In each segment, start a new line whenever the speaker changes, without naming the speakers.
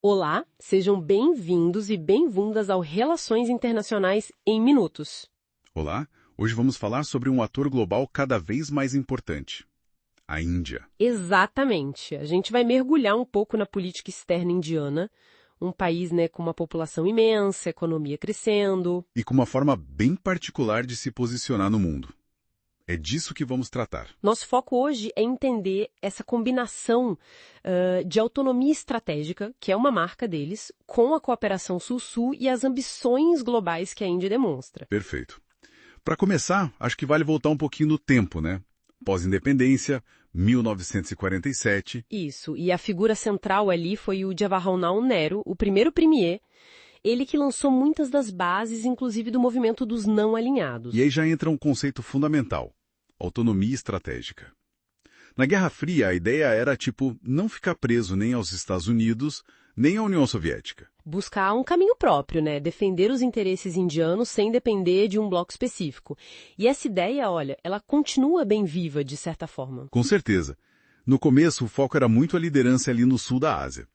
Olá, sejam bem-vindos e bem-vindas ao Relações Internacionais em Minutos.
Olá, hoje vamos falar sobre um ator global cada vez mais importante, a Índia.
Exatamente. A gente vai mergulhar um pouco na política externa indiana, um país, com uma população imensa, economia crescendo.
E com uma forma bem particular de se posicionar no mundo. É disso que vamos tratar.
Nosso foco hoje é entender essa combinação de autonomia estratégica, que é uma marca deles, com a cooperação Sul-Sul e as ambições globais que a Índia demonstra.
Perfeito. Para começar, acho que vale voltar um pouquinho no tempo, né? Pós-independência, 1947.
Isso, e a figura central ali foi o Jawaharlal Nehru, o primeiro premier, ele que lançou muitas das bases, inclusive do movimento dos não alinhados.
E aí já entra um conceito fundamental, autonomia estratégica. Na Guerra Fria, a ideia era, não ficar preso nem aos Estados Unidos, nem à União Soviética.
Buscar um caminho próprio, defender os interesses indianos sem depender de um bloco específico. E essa ideia, olha, ela continua bem viva, de certa forma.
Com certeza. No começo, o foco era muito a liderança ali no sul da Ásia.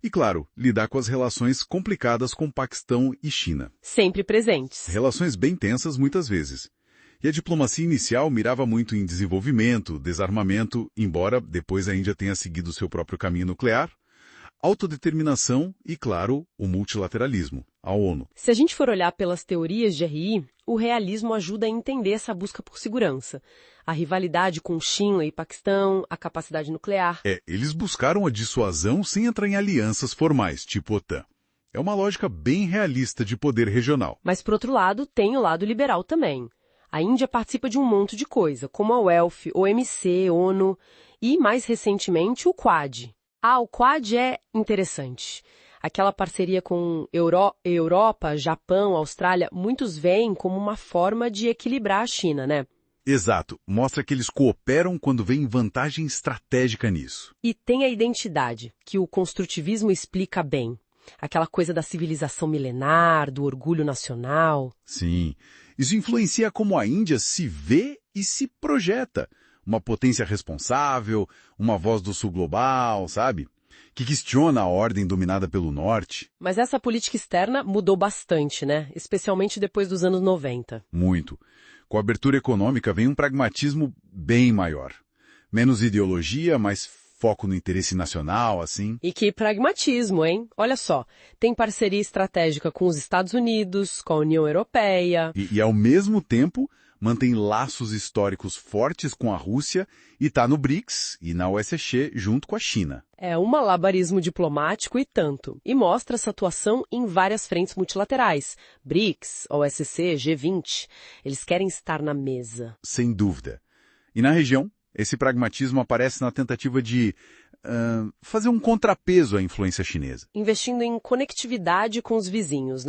E, claro, lidar com as relações complicadas com Paquistão e China.
Sempre presentes.
Relações bem tensas muitas vezes. E a diplomacia inicial mirava muito em desenvolvimento, desarmamento, embora depois a Índia tenha seguido seu próprio caminho nuclear, autodeterminação e, claro, o multilateralismo, a ONU.
Se a gente for olhar pelas teorias de RI, o realismo ajuda a entender essa busca por segurança. A rivalidade com China e Paquistão, a capacidade nuclear.
Eles buscaram a dissuasão sem entrar em alianças formais, tipo OTAN. É uma lógica bem realista de poder regional.
Mas, por outro lado, tem o lado liberal também. A Índia participa de um monte de coisa, como a UELF, OMC, ONU e, mais recentemente, o Quad. O Quad é interessante. Aquela parceria com Europa, Japão, Austrália, muitos veem como uma forma de equilibrar a China, né?
Exato. Mostra que eles cooperam quando vem vantagem estratégica nisso.
E tem a identidade, que o construtivismo explica bem. Aquela coisa da civilização milenar, do orgulho nacional.
Sim. Isso influencia como a Índia se vê e se projeta. Uma potência responsável, uma voz do sul global, sabe? Que questiona a ordem dominada pelo norte.
Mas essa política externa mudou bastante, especialmente depois dos anos 90.
Muito. Com a abertura econômica vem um pragmatismo bem maior. Menos ideologia, mais foco no interesse nacional, assim.
E que pragmatismo, hein? Olha só, tem parceria estratégica com os Estados Unidos, com a União Europeia.
E ao mesmo tempo, mantém laços históricos fortes com a Rússia e está no BRICS e na OSCE junto com a China.
É um malabarismo diplomático e tanto. E mostra essa atuação em várias frentes multilaterais. BRICS, OSCE, G20. Eles querem estar na mesa.
Sem dúvida. E na região, esse pragmatismo aparece na tentativa de fazer um contrapeso à influência chinesa.
Investindo em conectividade com os vizinhos,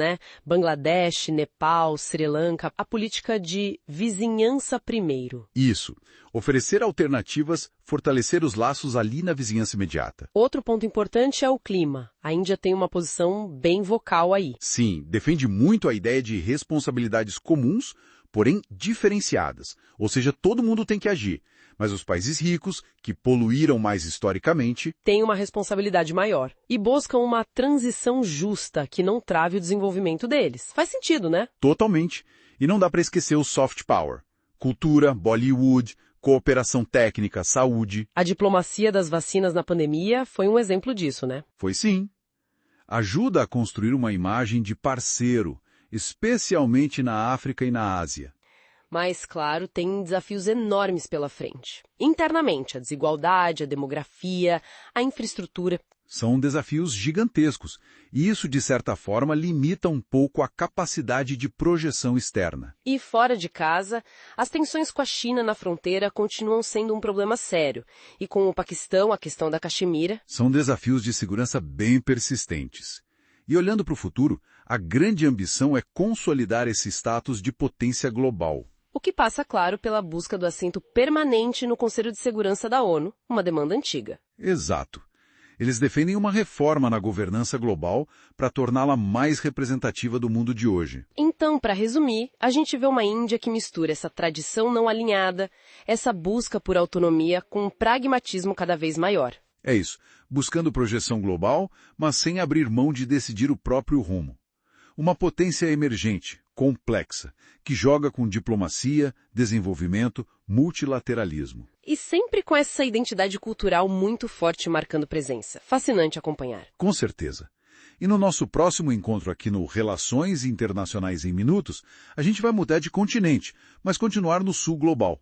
Bangladesh, Nepal, Sri Lanka, a política de vizinhança primeiro.
Isso. Oferecer alternativas, fortalecer os laços ali na vizinhança imediata.
Outro ponto importante é o clima. A Índia tem uma posição bem vocal aí.
Sim, defende muito a ideia de responsabilidades comuns, porém diferenciadas. Ou seja, todo mundo tem que agir. Mas os países ricos, que poluíram mais historicamente,
têm uma responsabilidade maior e buscam uma transição justa que não trave o desenvolvimento deles. Faz sentido, né?
Totalmente. E não dá para esquecer o soft power. Cultura, Bollywood, cooperação técnica, saúde.
A diplomacia das vacinas na pandemia foi um exemplo disso, né?
Foi sim. Ajuda a construir uma imagem de parceiro, especialmente na África e na Ásia.
Mas, claro, tem desafios enormes pela frente. Internamente, a desigualdade, a demografia, a infraestrutura.
São desafios gigantescos, e isso, de certa forma, limita um pouco a capacidade de projeção externa.
E fora de casa, as tensões com a China na fronteira continuam sendo um problema sério. E com o Paquistão, a questão da Caxemira.
São desafios de segurança bem persistentes. E olhando para o futuro, a grande ambição é consolidar esse status de potência global.
O que passa, claro, pela busca do assento permanente no Conselho de Segurança da ONU, uma demanda antiga.
Exato. Eles defendem uma reforma na governança global para torná-la mais representativa do mundo de hoje.
Então, para resumir, a gente vê uma Índia que mistura essa tradição não alinhada, essa busca por autonomia com um pragmatismo cada vez maior.
É isso, buscando projeção global, mas sem abrir mão de decidir o próprio rumo. Uma potência emergente, complexa, que joga com diplomacia, desenvolvimento, multilateralismo.
E sempre com essa identidade cultural muito forte marcando presença. Fascinante acompanhar.
Com certeza. E no nosso próximo encontro aqui no Relações Internacionais em Minutos, a gente vai mudar de continente, mas continuar no sul global.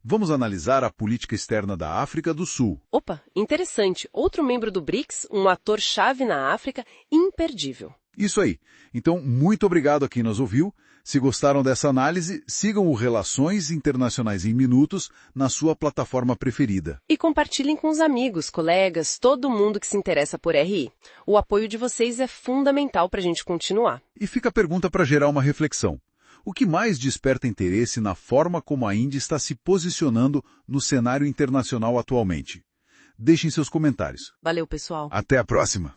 Vamos analisar a política externa da África do Sul.
Opa, interessante. Outro membro do BRICS, um ator-chave na África, imperdível.
Isso aí. Então, muito obrigado a quem nos ouviu. Se gostaram dessa análise, sigam o Relações Internacionais em Minutos na sua plataforma preferida.
E compartilhem com os amigos, colegas, todo mundo que se interessa por RI. O apoio de vocês é fundamental para a gente continuar.
E fica a pergunta para gerar uma reflexão. O que mais desperta interesse na forma como a Índia está se posicionando no cenário internacional atualmente? Deixem seus comentários.
Valeu, pessoal.
Até a próxima!